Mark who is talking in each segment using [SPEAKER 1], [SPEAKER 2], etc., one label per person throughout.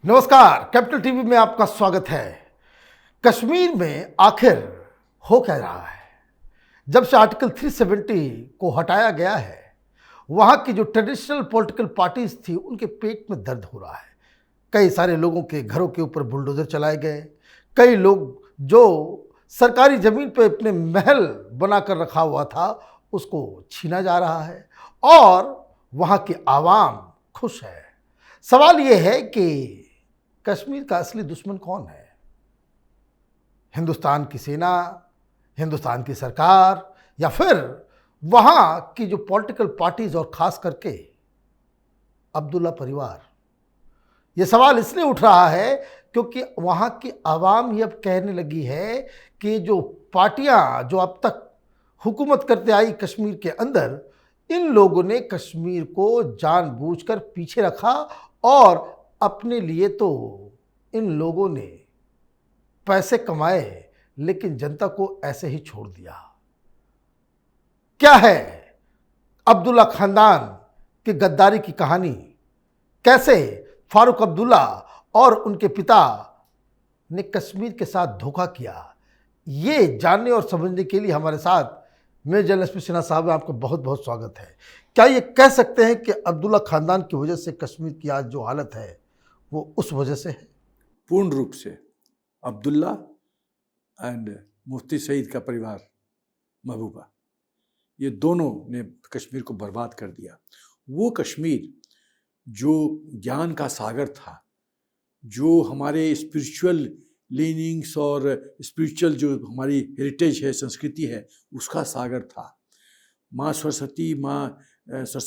[SPEAKER 1] नमस्कार, capital TV में आपका स्वागत है। कश्मीर में आखिर हो क्या रहा है? जब से आर्टिकल 370 को हटाया गया है, वहां की जो ट्रेडिशनल पॉलिटिकल पार्टीज थी, उनके पेट में दर्द हो रहा है। कई सारे लोगों के घरों के ऊपर बुलडोजर चलाए गए। कई लोग जो सरकारी जमीन पे अपने महल बनाकर रखा हुआ था, उसको छीना जा रहा है और वहां की आवाम खुश है। सवाल यह है कि कश्मीर का असली दुश्मन कौन है? हिंदुस्तान की सेना, हिंदुस्तान की सरकार, या फिर वहां की जो पॉलिटिकल पार्टीज और खास करके अब्दुल्ला परिवार? यह सवाल इसलिए उठ रहा है क्योंकि वहां की आवाम ये अब कहने लगी है कि जो पार्टियां जो अब तक हुकूमत करते आई कश्मीर के अंदर, इन लोगों ने कश्मीर को जानबूझकर पीछे रखा और अपने लिए तो इन लोगों ने पैसे कमाए, लेकिन जनता को ऐसे ही छोड़ दिया। क्या है अब्दुल्ला खानदान की गद्दारी की कहानी? कैसे फारूक अब्दुल्ला और उनके पिता ने कश्मीर के साथ धोखा किया? ये जानने और समझने के लिए हमारे साथ मेजर जनरल एसपी सिन्हा साहब, आपका बहुत बहुत स्वागत है। क्या ये कह सकते हैं कि अब्दुल्ला खानदान की वजह से कश्मीर की आज जो हालत है वो उस वजह से है?
[SPEAKER 2] पूर्ण रूप से अब्दुल्ला एंड मुफ्ती सईद का परिवार, महबूबा, ये दोनों ने कश्मीर को बर्बाद कर दिया। वो कश्मीर जो ज्ञान का सागर था, जो हमारे स्पिरिचुअल लीनिंग्स और स्पिरिचुअल जो हमारी हेरिटेज है, संस्कृति है, उसका सागर था। माँ सरस्वती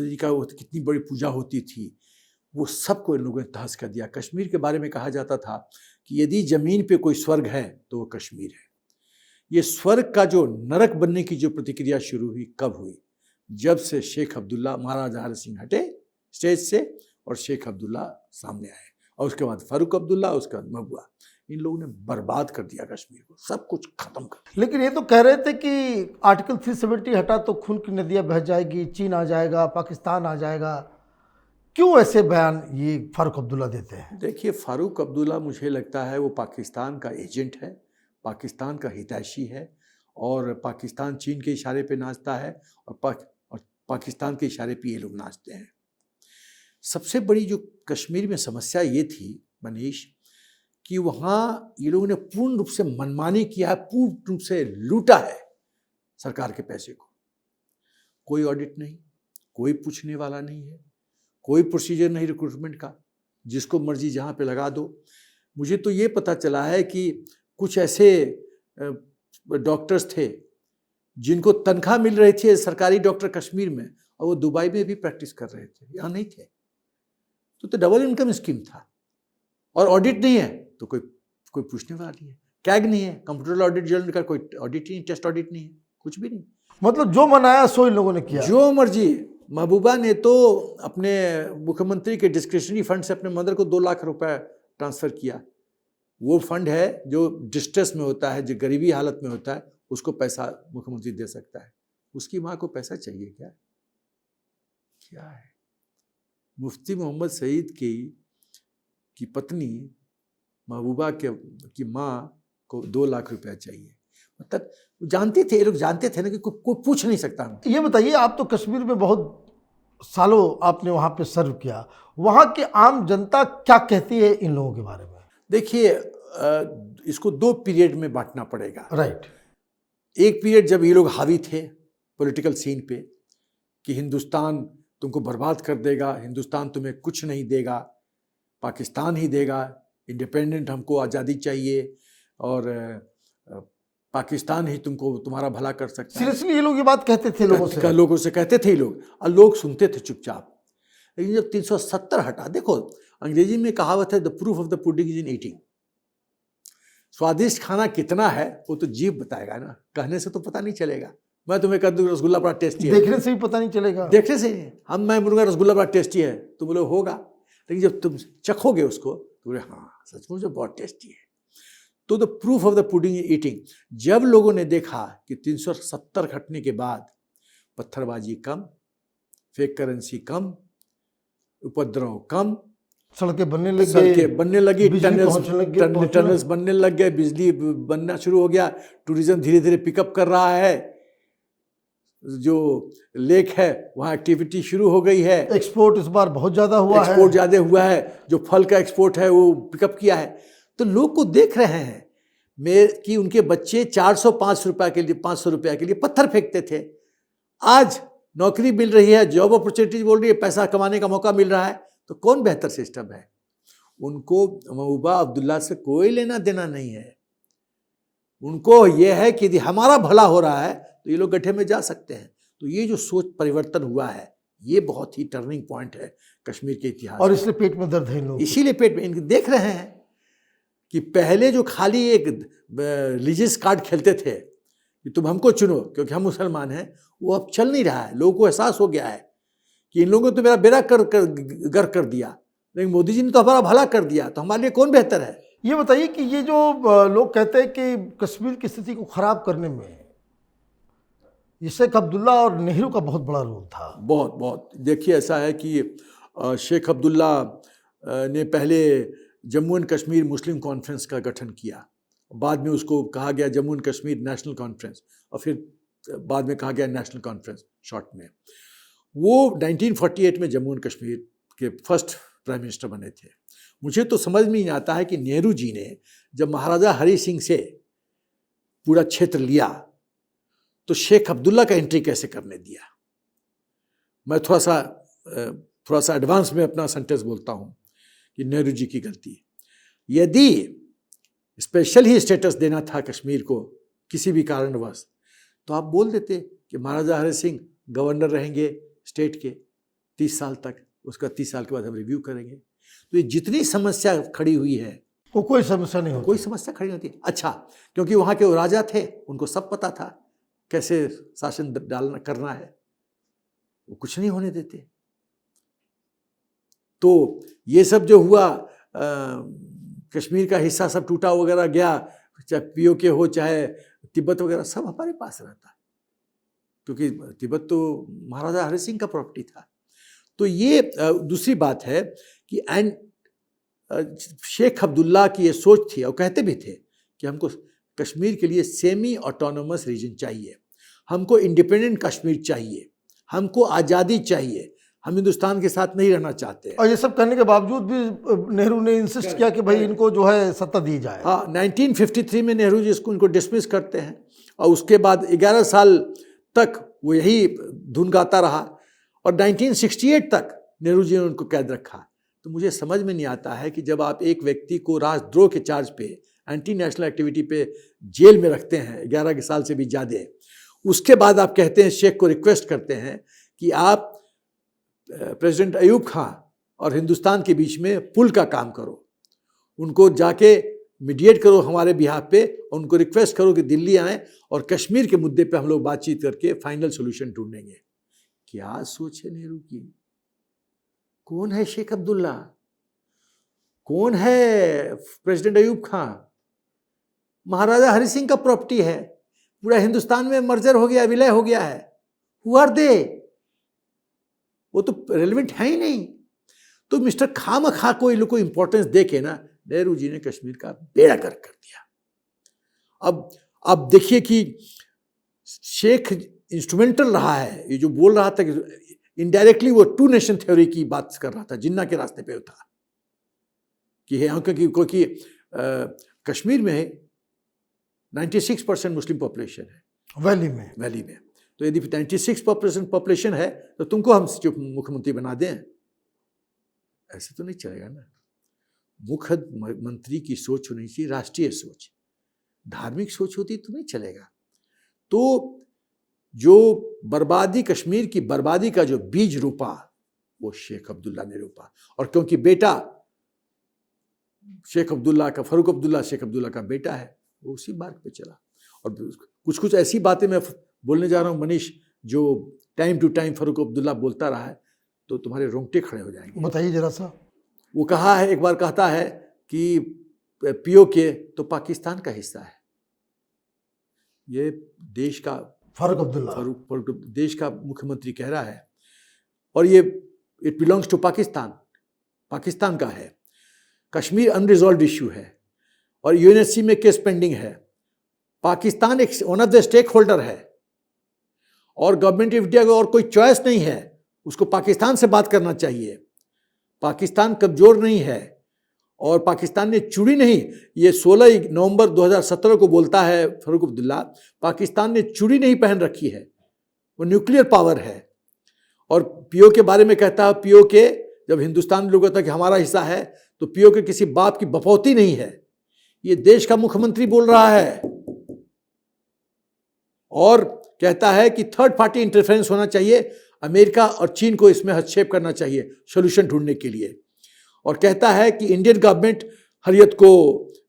[SPEAKER 2] जी का कितनी बड़ी पूजा होती थी, वो सबको इन लोगों ने तहस कर दिया। कश्मीर के बारे में कहा जाता था कि यदि ज़मीन पे कोई स्वर्ग है तो वो कश्मीर है। ये स्वर्ग का जो नरक बनने की जो प्रतिक्रिया शुरू हुई, कब हुई? जब से शेख अब्दुल्ला, महाराजा हरि सिंह हटे स्टेज से और शेख अब्दुल्ला सामने आए, और उसके बाद फारूक अब्दुल्ला, उसके बाद महबूबा, इन लोगों ने बर्बाद कर दिया कश्मीर को, सब कुछ खत्म कर दिया।
[SPEAKER 1] लेकिन ये तो कह रहे थे कि आर्टिकल 370 हटा तो खून की नदियां बह जाएगी, चीन आ जाएगा, पाकिस्तान आ जाएगा। क्यों ऐसे बयान ये फारूक अब्दुल्ला देते हैं?
[SPEAKER 2] देखिए, फारूक अब्दुल्ला मुझे लगता है वो पाकिस्तान का एजेंट है, पाकिस्तान का हितैषी है, और पाकिस्तान चीन के इशारे पे नाचता है, और पाकिस्तान के इशारे पे ये लोग नाचते हैं। सबसे बड़ी जो कश्मीर में समस्या ये थी मनीष, कि वहाँ ये लोगों ने पूर्ण रूप से मनमानी किया है, पूर्ण रूप से लूटा है सरकार के पैसे को। कोई ऑडिट नहीं, कोई पूछने वाला नहीं है, कोई प्रोसीजर नहीं रिक्रूटमेंट का, जिसको मर्जी जहाँ पे लगा दो। मुझे तो ये पता चला है कि कुछ ऐसे डॉक्टर्स थे जिनको तनख्वाह मिल रही थी सरकारी डॉक्टर कश्मीर में, और वो दुबई में भी प्रैक्टिस कर रहे थे, यहाँ नहीं थे। तो डबल इनकम स्कीम था, और ऑडिट नहीं है तो कोई पूछने वाला नहीं है। कैग नहीं है, कंप्यूटर ऑडिट जनरल का कोई ऑडिट नहीं, टेस्ट ऑडिट नहीं है, कुछ भी नहीं।
[SPEAKER 1] मतलब जो मनाया सो इन लोगों ने किया,
[SPEAKER 2] जो मर्जी। महबूबा ने तो अपने मुख्यमंत्री के डिस्क्रिशनरी फंड से अपने मदर को 2 लाख रुपए ट्रांसफ़र किया। वो फंड है जो डिस्ट्रेस में होता है, जो गरीबी हालत में होता है, उसको पैसा मुख्यमंत्री दे सकता है। उसकी माँ को पैसा चाहिए क्या? क्या है? मुफ्ती मोहम्मद सईद की पत्नी महबूबा की माँ को 2 लाख रुपया चाहिए। मतलब जानते थे, लोग जानते थे ना कि कोई पूछ नहीं सकता।
[SPEAKER 1] ये बताइए, आप तो कश्मीर में बहुत सालों आपने वहाँ पे सर्व किया, वहाँ की आम जनता क्या कहती है इन लोगों के बारे में?
[SPEAKER 2] देखिए, इसको 2 पीरियड में बांटना पड़ेगा।
[SPEAKER 1] राइट।
[SPEAKER 2] एक पीरियड जब ये लोग हावी थे पॉलिटिकल सीन पे कि हिंदुस्तान तुमको बर्बाद कर देगा, हिंदुस्तान तुम्हें कुछ नहीं देगा, पाकिस्तान ही देगा, इंडिपेंडेंट हमको आज़ादी चाहिए, और पाकिस्तान ही तुमको तुम्हारा भला कर सकता है।
[SPEAKER 1] सीरियसली ये लोग ये बात कहते थे
[SPEAKER 2] लोगों से कहते थे लोग, और लोग सुनते थे चुपचाप। लेकिन जब 370 हटा, देखो अंग्रेजी में कहावत है, the proof of the pudding is in eating. स्वादिष्ट खाना कितना है वो तो जीभ बताएगा ना, कहने से तो पता नहीं चलेगा। मैं तुम्हें कह दूँ रसगुल्ला बड़ा टेस्टी है,
[SPEAKER 1] देखने से भी पता नहीं चलेगा।
[SPEAKER 2] देखने से मैं बोलूँगा रसगुल्ला बड़ा टेस्टी है, तुम बोलो होगा, लेकिन जब तुम चखोगे उसको तो बोले हाँ सचमुच बहुत टेस्टी है। तो the proof of the pudding is eating. जब लोगों ने देखा कि 370 घटने के बाद पत्थरबाजी कम, फेक करेंसी कम, उपद्रव कम,
[SPEAKER 1] सड़कें बनने लग गई,
[SPEAKER 2] सड़कें बनने लगी,
[SPEAKER 1] बिजली पहुंचने लग गई,
[SPEAKER 2] टनल्स बनने लग गए, बिजली बनना शुरू हो गया, टूरिज्म धीरे धीरे पिकअप कर रहा है, जो लेक है वहाँ एक्टिविटी शुरू हो गई है,
[SPEAKER 1] एक्सपोर्ट इस बार बहुत ज्यादा हुआ है,
[SPEAKER 2] एक्सपोर्ट ज़्यादा हुआ है, जो फल का एक्सपोर्ट है वो पिकअप किया है। तो लोग को देख रहे हैं कि उनके बच्चे 400-500 रुपये के लिए 500 रुपये के लिए पत्थर फेंकते थे, आज नौकरी मिल रही है, जॉब अपॉर्चुनिटीज बोल रही है, पैसा कमाने का मौका मिल रहा है। तो कौन बेहतर सिस्टम है? उनको महबूबा अब्दुल्ला से कोई लेना देना नहीं है। उनको ये है कि यदि हमारा भला हो रहा है तो ये लोग गड्ढे में जा सकते हैं। तो ये जो सोच परिवर्तन हुआ है, ये बहुत ही टर्निंग पॉइंट है कश्मीर के इतिहास
[SPEAKER 1] और इसलिए पेट में दर्द है इन लोगों को।
[SPEAKER 2] इसीलिए पेट में इनके देख रहे हैं कि पहले जो खाली एक रिलीजियस कार्ड खेलते थे कि तुम हमको चुनो क्योंकि हम मुसलमान हैं, वो अब चल नहीं रहा है। लोगों को एहसास हो गया है कि इन लोगों ने तो मेरा बेड़ा गर्क कर दिया, लेकिन मोदी जी ने तो हमारा भला कर दिया, तो हमारे लिए कौन बेहतर है?
[SPEAKER 1] ये बताइए कि ये जो लोग कहते हैं कि कश्मीर की स्थिति को खराब करने में ये शेख अब्दुल्ला और नेहरू का बहुत बड़ा रोल था।
[SPEAKER 2] बहुत बहुत। देखिए, ऐसा है कि शेख अब्दुल्ला ने पहले Jammu and Kashmir Muslim conference का गठन किया, बाद में उसको कहा गया Jammu and Kashmir national conference, और फिर बाद में कहा गया नेशनल कॉन्फ्रेंस शॉर्ट में। वो 1948 में जम्मू एंड कश्मीर के फर्स्ट प्राइम मिनिस्टर बने थे। मुझे तो समझ में नहीं आता है कि नेहरू जी ने जब महाराजा हरि सिंह से पूरा क्षेत्र लिया तो शेख अब्दुल्ला का एंट्री कैसे करने दिया। मैं थोड़ा सा एडवांस में अपना सेंटेंस बोलता हूँ कि नेहरू जी की गलती है। यदि स्पेशल ही स्टेटस देना था कश्मीर को किसी भी कारणवश, तो आप बोल देते कि महाराजा हरि सिंह गवर्नर रहेंगे स्टेट के 30 साल तक, उसका 30 साल के बाद हम रिव्यू करेंगे। तो ये जितनी समस्या खड़ी हुई है,
[SPEAKER 1] कोई समस्या नहीं होती,
[SPEAKER 2] कोई समस्या खड़ी नहीं होती। अच्छा, क्योंकि वहाँ के राजा थे, उनको सब पता था कैसे शासन डालना करना है, वो कुछ नहीं होने देते। तो ये सब जो हुआ, कश्मीर का हिस्सा सब टूटा वगैरह गया, चाहे पीओके हो चाहे तिब्बत वगैरह, सब हमारे पास रहता, क्योंकि तिब्बत तो महाराजा हरि सिंह का प्रॉपर्टी था। तो ये दूसरी बात है कि शेख अब्दुल्ला की ये सोच थी, और कहते भी थे कि हमको कश्मीर के लिए सेमी ऑटोनोमस रीजन चाहिए, हमको इंडिपेंडेंट कश्मीर चाहिए, हमको आज़ादी चाहिए, हम हिंदुस्तान के साथ नहीं रहना चाहते।
[SPEAKER 1] और ये सब करने के बावजूद भी नेहरू ने इंसिस्ट किया कि भाई इनको जो है सत्ता दी जाए।
[SPEAKER 2] हाँ, 1953 में नेहरू जी इनको डिसमिस करते हैं, और उसके बाद 11 साल तक वो यही धुन गाता रहा, और 1968 तक नेहरू जी ने उनको कैद रखा। तो मुझे समझ में नहीं आता है कि जब आप एक व्यक्ति को राष्ट्रद्रोह के चार्ज पे, एंटी नेशनल एक्टिविटी पे जेल में रखते हैं 11 साल से भी ज़्यादा, उसके बाद आप कहते हैं, शेख को रिक्वेस्ट करते हैं कि आप प्रेसिडेंट अयूब खां और हिंदुस्तान के बीच में पुल का काम करो, उनको जाके मीडिएट करो हमारे बिहाफ पे, और उनको रिक्वेस्ट करो कि दिल्ली आएँ और कश्मीर के मुद्दे पे हम लोग बातचीत करके फाइनल सोल्यूशन ढूंढेंगे। क्या सोच है नेहरू की? कौन है शेख अब्दुल्ला? कौन है प्रेसिडेंट अयूब खां? महाराजा हरि सिंह का प्रॉपर्टी है, पूरा हिंदुस्तान में मर्जर हो गया, विलय हो गया है। Who are they? वो तो रेलिवेंट है ही नहीं। तो मिस्टर खामखा को इन लोग को इंपॉर्टेंस दे के ना, नेहरू जी ने कश्मीर का बेड़ा गर्क कर दिया। अब देखिए कि शेख इंस्ट्रूमेंटल रहा है। ये जो बोल रहा था कि इनडायरेक्टली वो टू नेशन थ्योरी की बात कर रहा था, जिन्ना के रास्ते पे था कि यहाँ क्योंकि कश्मीर में 96% मुस्लिम पॉपुलेशन है वैली में। तो यदि 96% पॉपुलेशन है तो तुमको हम मुख्यमंत्री बना दें, ऐसे तो नहीं चलेगा ना। मुख्यमंत्री की सोच होनी चाहिए राष्ट्रीय सोच, धार्मिक सोच होती तो नहीं चलेगा। तो जो बर्बादी, कश्मीर की बर्बादी का जो बीज रोपा वो शेख अब्दुल्ला ने रोपा, और क्योंकि बेटा शेख अब्दुल्ला का, फारूक अब्दुल्ला शेख अब्दुल्ला का बेटा है, वो उसी मार्ग पे चला। और कुछ ऐसी बातें मैं बोलने जा रहा हूँ मनीष, जो time to time Farooq Abdullah बोलता रहा है तो तुम्हारे रोंगटे खड़े हो जाएंगे।
[SPEAKER 1] बताइए जरा सा। वो
[SPEAKER 2] कहा है, एक बार कहता है कि पीओके तो पाकिस्तान का हिस्सा है। ये देश का
[SPEAKER 1] फारूक अब्दुल्ला,
[SPEAKER 2] फारूक देश का मुख्यमंत्री कह रहा है, और ये it belongs to Pakistan. Pakistan का है, कश्मीर अनरिजॉल्व्ड इश्यू है और यूएनएससी में केस पेंडिंग है। पाकिस्तान एक one of the stakeholder है और गवर्नमेंट ऑफ इंडिया को और कोई चॉइस नहीं है, उसको पाकिस्तान से बात करना चाहिए। पाकिस्तान कमजोर नहीं है और पाकिस्तान ने चूड़ी नहीं, ये 16 नवंबर 2017 को बोलता है फारूक अब्दुल्ला, पाकिस्तान ने चूड़ी नहीं पहन रखी है, वो न्यूक्लियर पावर है। और पीओ के बारे में कहता है, पीओ के जब हिंदुस्तान लोग कहता है कि हमारा हिस्सा है, तो पीओ के किसी बाप की बपौती नहीं है। ये देश का मुख्यमंत्री बोल रहा है और कहता है कि थर्ड पार्टी इंटरफेरेंस होना चाहिए, अमेरिका और चीन को इसमें हस्तक्षेप करना चाहिए सोल्यूशन ढूंढने के लिए। और कहता है कि इंडियन गवर्नमेंट हरियत को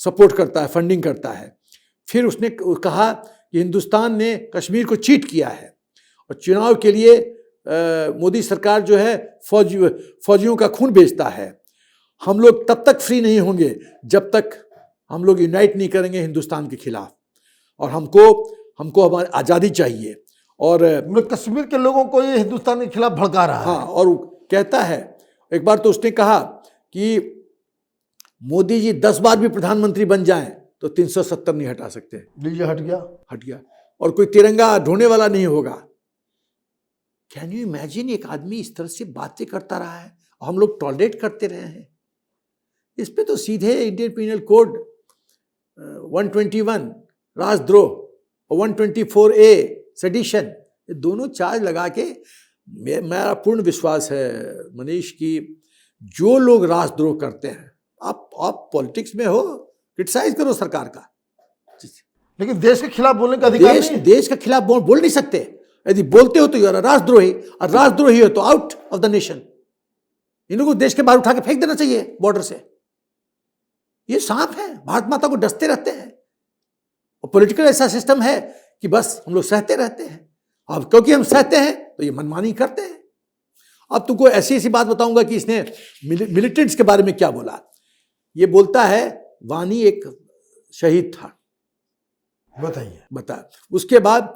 [SPEAKER 2] सपोर्ट करता है, फंडिंग करता है। फिर उसने कहा कि हिंदुस्तान ने कश्मीर को चीट किया है और चुनाव के लिए मोदी सरकार जो है फौजियों का खून बेचता है। हम लोग तब तक फ्री नहीं होंगे जब तक हम लोग यूनाइट नहीं करेंगे हिंदुस्तान के खिलाफ, और हमको हमारी आज़ादी चाहिए। और
[SPEAKER 1] कश्मीर के लोगों को ये हिंदुस्तान के खिलाफ भड़का रहा है।
[SPEAKER 2] हाँ, और कहता है, एक बार तो उसने कहा कि मोदी जी 10 बार भी प्रधानमंत्री बन जाएं तो 370 नहीं हटा सकते।
[SPEAKER 1] लीजिए, हट गया
[SPEAKER 2] और कोई तिरंगा ढोने वाला नहीं होगा। कैन यू इमेजिन, एक आदमी इस तरह से बातें करता रहा है और हम लोग टॉलरेट करते रहे हैं। इस पे तो सीधे इंडियन पीनल कोड 121 राजद्रोह और 124A सेडिशन, ये दोनों चार्ज लगा के, मेरा पूर्ण विश्वास है मनीष कि जो लोग राजद्रोह करते हैं, आप पॉलिटिक्स में हो, क्रिटिसाइज करो सरकार का,
[SPEAKER 1] लेकिन देश के खिलाफ बोलने का अधिकार नहीं है।
[SPEAKER 2] देश के खिलाफ बोल नहीं सकते। यदि बोलते हो तो यार राजद्रोही, और राजद्रोही हो तो आउट ऑफ द नेशन। इन लोगों को देश के बाहर उठा के फेंक देना चाहिए बॉर्डर से। ये सांप है, भारत माता को डसते रहते हैं और पॉलिटिकल ऐसा सिस्टम है कि बस हम लोग सहते रहते हैं। अब क्योंकि हम सहते हैं तो ये मनमानी करते हैं। अब तुमको ऐसी ऐसी बात बताऊंगा कि इसने मिलिटेंट्स के बारे में क्या बोला। ये बोलता है वानी एक शहीद था।
[SPEAKER 1] बताइए।
[SPEAKER 2] उसके बाद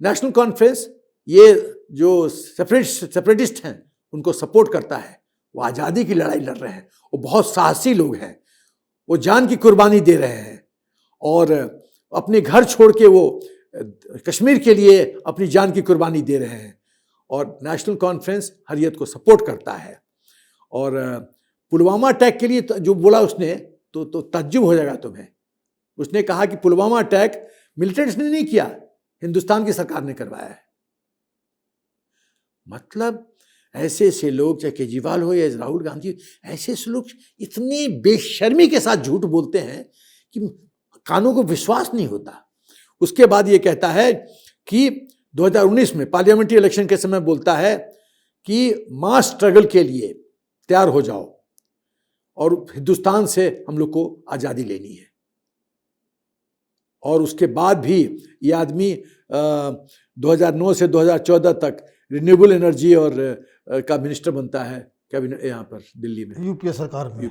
[SPEAKER 2] नेशनल कॉन्फ्रेंस, ये जो सेपरेटिस्ट हैं उनको सपोर्ट करता है। वो आज़ादी की लड़ाई लड़ रहे हैं, वो बहुत साहसी लोग हैं, वो जान की कुर्बानी दे रहे हैं और अपने घर छोड़ के वो कश्मीर के लिए अपनी जान की कुर्बानी दे रहे हैं। और नेशनल कॉन्फ्रेंस हरियत को सपोर्ट करता है। और पुलवामा अटैक के लिए जो बोला उसने, तो तज्जुब हो जाएगा तुम्हें। उसने कहा कि पुलवामा अटैक मिलिटेंट्स ने नहीं किया, हिंदुस्तान की सरकार ने करवाया है। मतलब ऐसे ऐसे लोग, चाहे केजरीवाल हो या राहुल गांधी, ऐसे ऐसे लोग इतनी बेशर्मी के साथ झूठ बोलते हैं कि कानों को विश्वास नहीं होता। उसके बाद ये कहता है कि 2019 में पार्लियामेंट्री इलेक्शन के समय बोलता है कि मास स्ट्रगल के लिए तैयार हो जाओ और हिंदुस्तान से हम लोग को आज़ादी लेनी है। और उसके बाद भी ये आदमी 2009 से 2014 तक रिन्यूएबल एनर्जी और का मिनिस्टर बनता है कैबिनेट, यहाँ पर दिल्ली में, यूपीए सरकार में।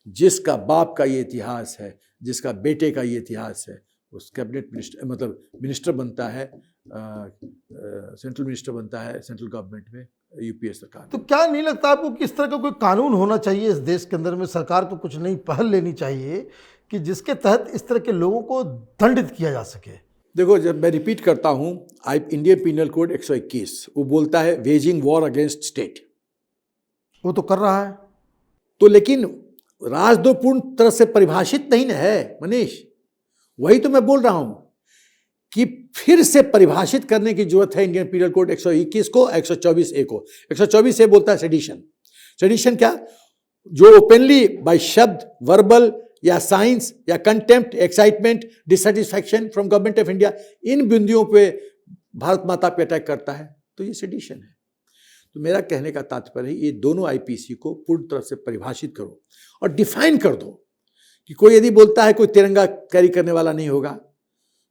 [SPEAKER 2] जिसका बाप का ये इतिहास है, जिसका बेटे का ये इतिहास है, उस कैबिनेट मिनिस्टर, मतलब मिनिस्टर बनता है, सेंट्रल मिनिस्टर बनता है सेंट्रल गवर्नमेंट में, यूपीए सरकार।
[SPEAKER 1] तो क्या नहीं लगता आपको कि इस तरह का कोई कानून होना चाहिए इस देश के अंदर में? सरकार को कुछ नई पहल लेनी चाहिए कि जिसके तहत इस तरह के लोगों को दंडित किया जा सके।
[SPEAKER 2] देखो, जब मैं रिपीट करता हूँ, इंडियन पीनल कोड 121 वो बोलता है वेजिंग वॉर अगेंस्ट स्टेट।
[SPEAKER 1] वो तो कर रहा है,
[SPEAKER 2] तो लेकिन राजद्रोह पूर्ण तरह से परिभाषित नहीं न है मनीष। वही तो मैं बोल रहा हूं कि फिर से परिभाषित करने की जरूरत है इंडियन पीनल कोड 121 को, 124A को। 124A बोलता है सेडिशन। सेडिशन क्या? जो ओपनली बाय शब्द, वर्बल या साइंस या contempt, excitement, dissatisfaction from government of India, इन बिंदुओं पे भारत माता पे अटैक करता है, तो ये सेडिशन है। तो मेरा कहने का तात्पर्य है, ये दोनों आईपीसी को पूर्ण तरह से परिभाषित करो और डिफाइन कर दो कि कोई यदि बोलता है कोई तिरंगा कैरी करने वाला नहीं होगा,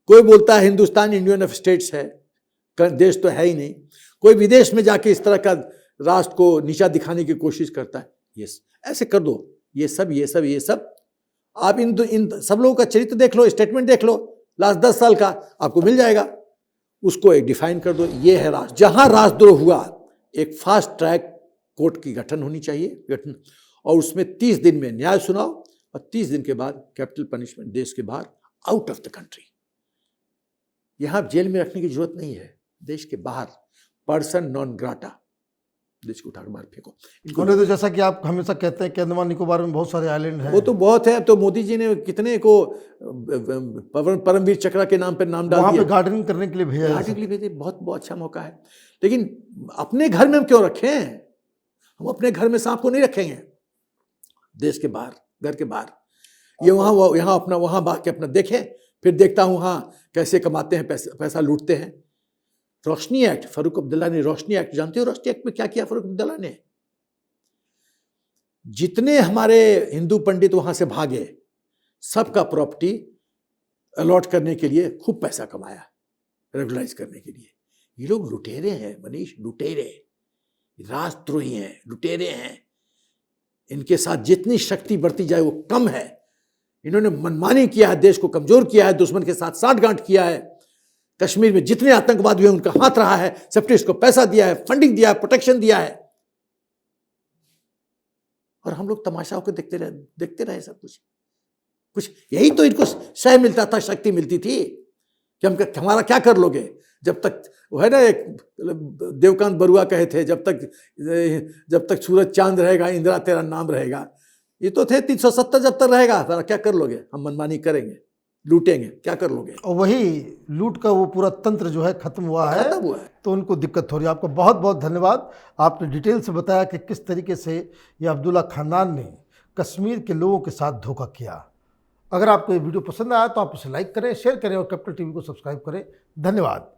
[SPEAKER 2] कोई बोलता है हिंदुस्तान इंडियन ऑफ स्टेट्स है, देश तो है ही नहीं, कोई विदेश में जाके इस तरह का राष्ट्र को नीचा दिखाने की कोशिश करता है, ये ऐसे कर दो। ये सब आप इन सब लोगों का चरित्र देख लो, स्टेटमेंट देख लो लास्ट 10 साल का, आपको मिल जाएगा। उसको एक डिफाइन कर दो, ये है राष्ट्र। जहां राष्ट्रद्रोह हुआ, एक फास्ट ट्रैक कोर्ट की गठन होनी चाहिए और उसमें 30 दिन में न्याय सुनाओ और 30 दिन के बाद कैपिटल पनिशमेंट देश के बाहर, आउट ऑफ द कंट्री। यहाँ जेल में रखने की जरूरत नहीं है, देश के बाहर पर्सन नॉन ग्राटा, देश को उठाकर बाहर फेंको इनको।
[SPEAKER 1] तो जैसा कि आप हमेशा कहते हैं कि अंडमान निकोबार में बहुत सारे आइलैंड हैं,
[SPEAKER 2] वो तो बहुत है, तो मोदी जी ने कितने को परमवीर चक्र के नाम पर नाम डाल
[SPEAKER 1] वहाँ
[SPEAKER 2] दिया,
[SPEAKER 1] पे गार्डनिंग करने के लिए भेजा जा
[SPEAKER 2] गार्डनिंग के लिए भेजे, बहुत बहुत अच्छा मौका है। लेकिन अपने घर में हम क्यों रखें? हम अपने घर में सांप को नहीं रखेंगे, देश के बाहर, घर के बाहर। ये वहाँ यहाँ अपना वहाँ भाग के अपना देखें, फिर देखता हूँ हाँ कैसे कमाते हैं, पैसा लूटते हैं। रोशनी एक्ट, फारूक अब्दुल्ला ने रोशनी एक्ट, जानते हो रोशनी एक्ट में क्या किया फारूक अब्दुल्ला ने? जितने हमारे हिंदू पंडित वहां से भागे, सबका प्रॉपर्टी अलॉट करने के लिए खूब पैसा कमाया, रेगुलराइज करने के लिए। ये लोग लुटेरे हैं मनीष, लुटेरे, राजद्रोही हैं, लुटेरे हैं। इनके साथ जितनी शक्ति बढ़ती जाए वो कम है। इन्होंने मनमानी किया है, देश को कमजोर किया है, दुश्मन के साथ साठगांठ किया है। कश्मीर में जितने आतंकवादी हुए उनका हाथ रहा है, सेपरेटिस्ट को पैसा दिया है, फंडिंग दिया है, प्रोटेक्शन दिया है, और हम लोग तमाशा होकर देखते रहे सब कुछ। यही तो इनको सह मिलता था, शक्ति मिलती थी कि हमारा क्या कर लोगे। जब तक वो है ना, एक देवकांत बरुआ कहे थे, जब तक सूरज चांद रहेगा इंदिरा तेरा नाम रहेगा। ये तो थे 370, जब तक रहेगा क्या कर लोगे, हम मनमानी करेंगे, लूटेंगे, क्या कर लोगे।
[SPEAKER 1] और वही लूट का वो पूरा तंत्र जो है खत्म हुआ है, तो उनको दिक्कत हो रही है। आपको बहुत बहुत धन्यवाद, आपने डिटेल से बताया कि किस तरीके से ये अब्दुल्ला खानदान ने कश्मीर के लोगों के साथ धोखा किया। अगर आपको ये वीडियो पसंद आया तो आप इसे लाइक करें, शेयर करें और कैपिटल टीवी को सब्सक्राइब करें। धन्यवाद।